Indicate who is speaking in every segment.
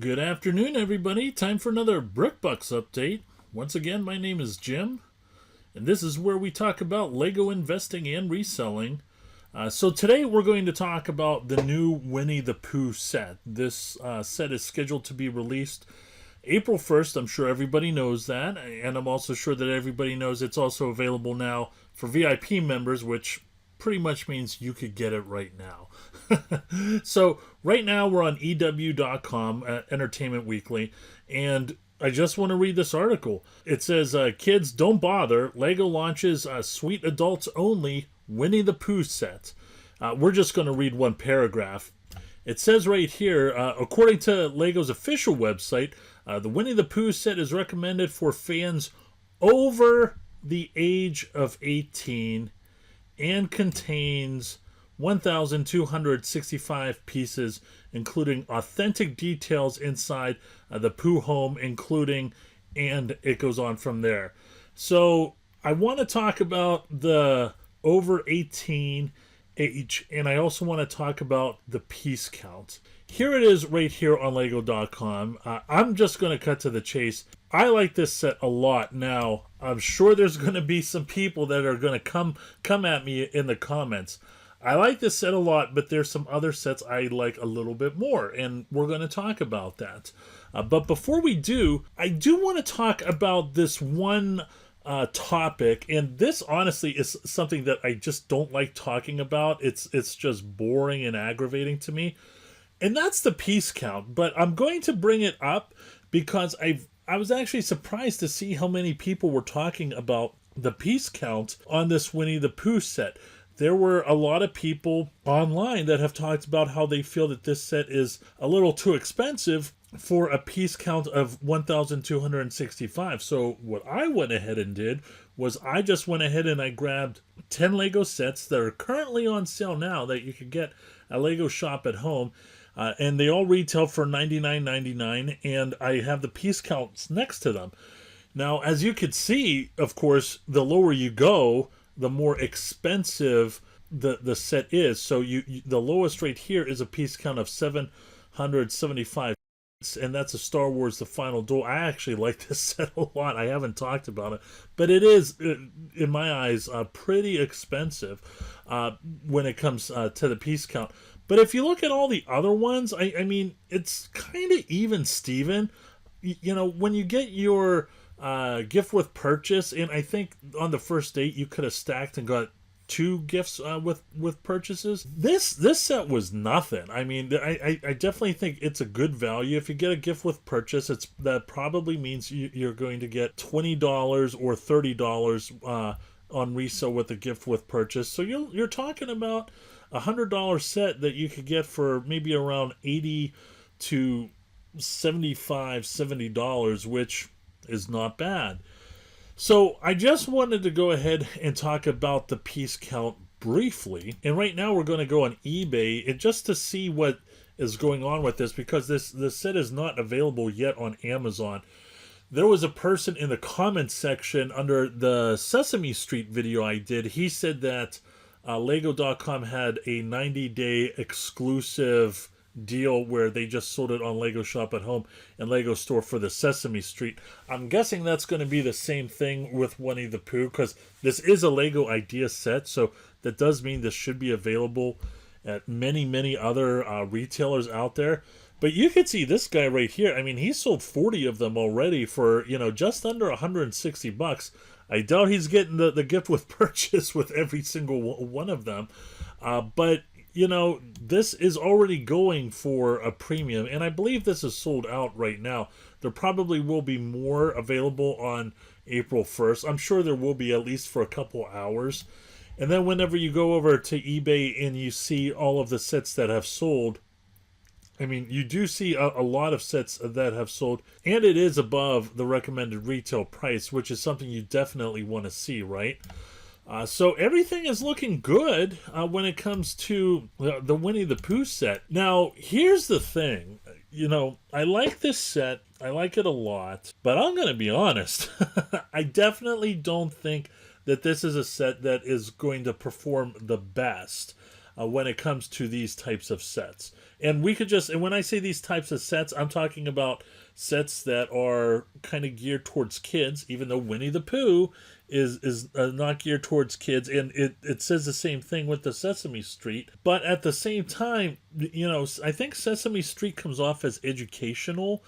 Speaker 1: Good afternoon, everybody. Time for another BrickBucks update. Once again, my name is Jim, and this is where we talk about Lego investing and reselling. So today we're going to talk about the new Winnie the Pooh set. This set is scheduled to be released April 1st. I'm sure everybody knows that, and I'm also sure that everybody knows it's also available now for VIP members, which pretty much means you could get it right now. So right now we're on EW.com, Entertainment Weekly, and I just want to read this article. It says, kids, don't bother. Lego launches a sweet adults only Winnie the Pooh set. We're just going to read one paragraph. It says right here, according to Lego's official website, the Winnie the Pooh set is recommended for fans over the age of 18 and contains 1,265 pieces, including authentic details inside the Pooh home, including, and it goes on from there. So I want to talk about the over 18 age, and I also want to talk about the piece count. Here it is right here on Lego.com. I'm just going to cut to the chase. I like this set a lot. Now, I'm sure there's going to be some people that are going to come at me in the comments. I like this set a lot, but there's some other sets I like a little bit more, and we're going to talk about that. But before we do, I do want to talk about this one topic, and this honestly is something that I just don't like talking about. It's just boring and aggravating to me, and that's the piece count. But I'm going to bring it up because I was actually surprised to see how many people were talking about the piece count on this Winnie the Pooh set. There were a lot of people online that have talked about how they feel that this set is a little too expensive for a piece count of 1,265. So what I went ahead and did was I just went ahead and I grabbed 10 Lego sets that are currently on sale now that you could get at Lego Shop at Home. And they all retail for $99.99, and I have the piece counts next to them. Now, as you could see, of course, the lower you go, the more expensive the set is. So the lowest right here is a piece count of 775, and that's a Star Wars The Final Duel. I actually like this set a lot. I haven't talked about it, but it is, in my eyes, pretty expensive when it comes to the piece count. But if you look at all the other ones, I mean, it's kind of even Steven. You know, when you get your gift with purchase, and I think on the first date you could have stacked and got 2 gifts with purchases. This set was nothing. I mean, I definitely think it's a good value. If you get a gift with purchase, that probably means you're going to get $20 or $30 on resale with a gift with purchase. So you're talking about $100 set that you could get for maybe around $80 to $70, which is not bad. So I just wanted to go ahead and talk about the piece count briefly. And right now we're going to go on eBay and just to see what is going on with this, because this set is not available yet on Amazon. There was a person in the comments section under the Sesame Street video I did. He said that Lego.com had a 90-day exclusive deal where they just sold it on Lego Shop at Home and Lego Store for the Sesame Street. I'm guessing that's going to be the same thing with Winnie the Pooh, because this is a Lego idea set, so that does mean this should be available at many other retailers out there. But you can see this guy right here. I mean, he sold 40 of them already for, just under $160. I doubt he's getting the gift with purchase with every single one of them. But, this is already going for a premium. And I believe this is sold out right now. There probably will be more available on April 1st. I'm sure there will be, at least for a couple hours. And then whenever you go over to eBay and you see all of the sets that have sold, I mean, you do see a lot of sets that have sold, and it is above the recommended retail price, which is something you definitely want to see, right? So everything is looking good when it comes to the Winnie the Pooh set. Now, here's the thing. I like this set. I like it a lot. But I'm going to be honest. I definitely don't think that this is a set that is going to perform the best. when it comes to these types of sets. And we could just, and when I say these types of sets, I'm talking about sets that are kind of geared towards kids, even though Winnie the Pooh is not geared towards kids. And it says the same thing with the Sesame Street. But at the same time, I think Sesame Street comes off as educational.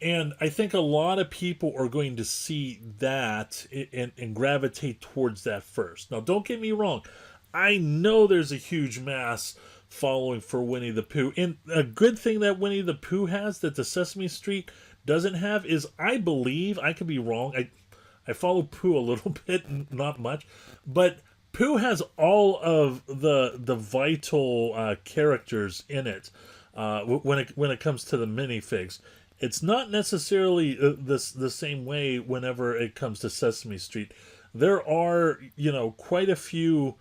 Speaker 1: And I think a lot of people are going to see that and gravitate towards that first. Now, don't get me wrong. I know there's a huge mass following for Winnie the Pooh. And a good thing that Winnie the Pooh has that the Sesame Street doesn't have is, I believe, I could be wrong, I follow Pooh a little bit, not much, but Pooh has all of the vital characters in it when it comes to the minifigs. It's not necessarily the same way whenever it comes to Sesame Street. There are, quite a few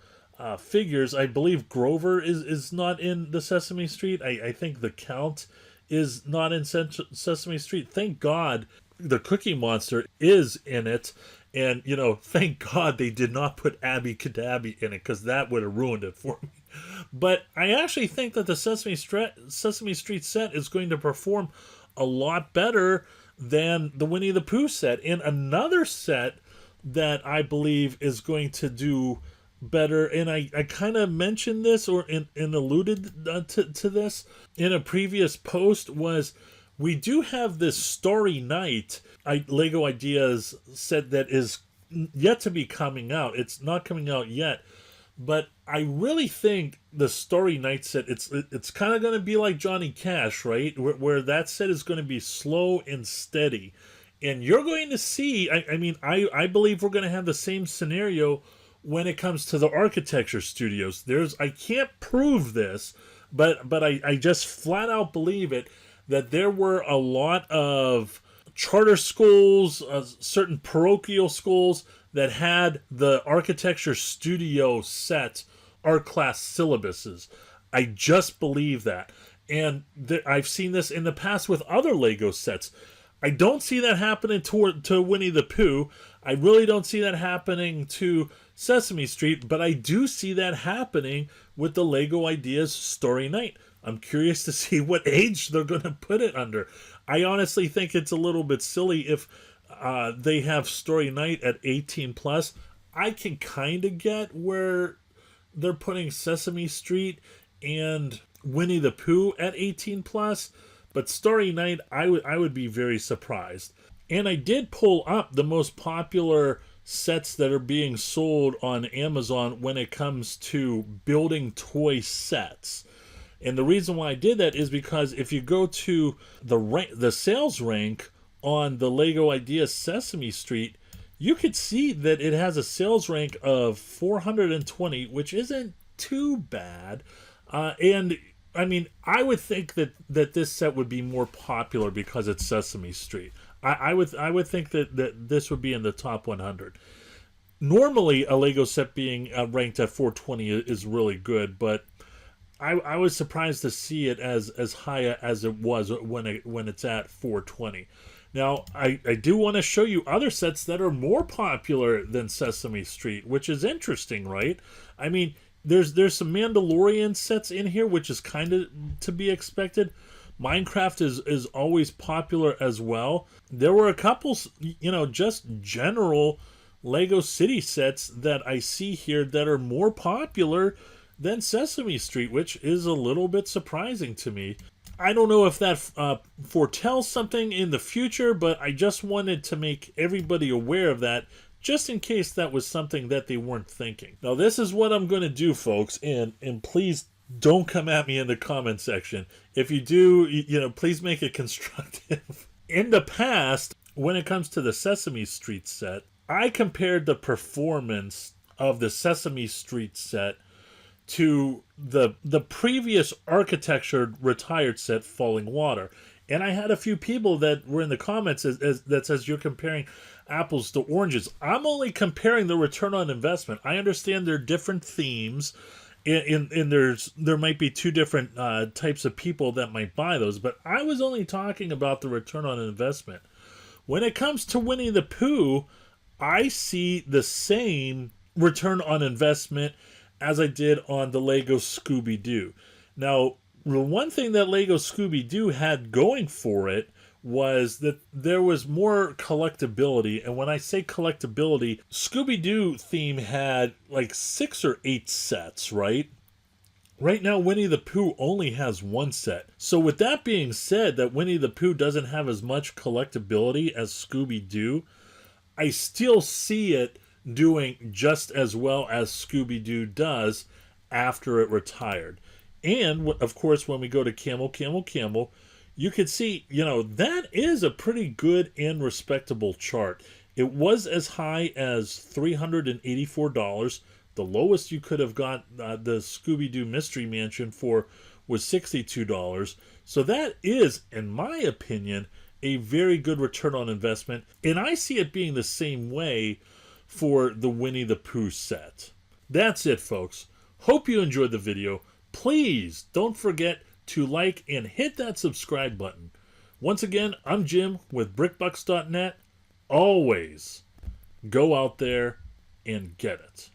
Speaker 1: figures. I believe Grover is not in the Sesame Street. I think the Count is not in Sesame Street. Thank God the Cookie Monster is in it. And, thank God they did not put Abby Cadabby in it, because that would have ruined it for me. But I actually think that the Sesame Street set is going to perform a lot better than the Winnie the Pooh set. And another set that I believe is going to do better, and I kind of mentioned this or alluded to this in a previous post, was we do have this Starry Night Lego Ideas set that is yet to be coming out. It's not coming out yet, but I really think the Starry Night set, it's kind of going to be like Johnny Cash, right? Where that set is going to be slow and steady. And you're going to see, I believe we're going to have the same scenario when it comes to the architecture studios. I can't prove this, but I just flat out believe it, that there were a lot of charter schools, certain parochial schools that had the architecture studio set art class syllabuses. I just believe that. And I've seen this in the past with other Lego sets. I don't see that happening to Winnie the Pooh. I really don't see that happening to Sesame Street, but I do see that happening with the Lego Ideas Starry Night. I'm curious to see what age they're going to put it under. I honestly think it's a little bit silly if they have Starry Night at 18 plus. I can kind of get where they're putting Sesame Street and Winnie the Pooh at 18 plus, but Starry Night, I would be very surprised. And I did pull up the most popular sets that are being sold on Amazon when it comes to building toy sets. And the reason why I did that is because if you go to the sales rank on the Lego Ideas Sesame Street, you could see that it has a sales rank of 420, which isn't too bad. And I would think that this set would be more popular because it's Sesame Street. I would think that this would be in the top 100. Normally, a Lego set being ranked at 420 is really good, but I was surprised to see it as high as it was when it's at 420. Now, I do want to show you other sets that are more popular than Sesame Street, which is interesting, right? I mean, there's some Mandalorian sets in here, which is kind of to be expected. Minecraft is always popular as well. There were a couple, just general Lego City sets that I see here that are more popular than Sesame Street, which is a little bit surprising to me. I don't know if that foretells something in the future, but I just wanted to make everybody aware of that, just in case that was something that they weren't thinking. Now, this is what I'm going to do, folks, and please don't come at me in the comment section. If you do, please make it constructive. In the past, when it comes to the Sesame Street set, I compared the performance of the Sesame Street set to the previous architecture retired set, Falling Water. And I had a few people that were in the comments that says you're comparing apples to oranges. I'm only comparing the return on investment. I understand there are different themes, and there might be two different types of people that might buy those, but I was only talking about the return on investment. When it comes to Winnie the Pooh, I see the same return on investment as I did on the Lego Scooby-Doo. Now, the one thing that Lego Scooby-Doo had going for it was that there was more collectability. And when I say collectability, Scooby-Doo theme had like 6 or 8 sets, right? Right now, Winnie the Pooh only has 1 set. So with that being said, that Winnie the Pooh doesn't have as much collectability as Scooby-Doo, I still see it doing just as well as Scooby-Doo does after it retired. And, of course, when we go to Camel, Camel, Camel, you can see, that is a pretty good and respectable chart. It was as high as $384. The lowest you could have got the Scooby-Doo Mystery Mansion for was $62. So that is, in my opinion, a very good return on investment. And I see it being the same way for the Winnie the Pooh set. That's it, folks. Hope you enjoyed the video. Please don't forget to like and hit that subscribe button. Once again, I'm Jim with BrickBucks.net. Always go out there and get it.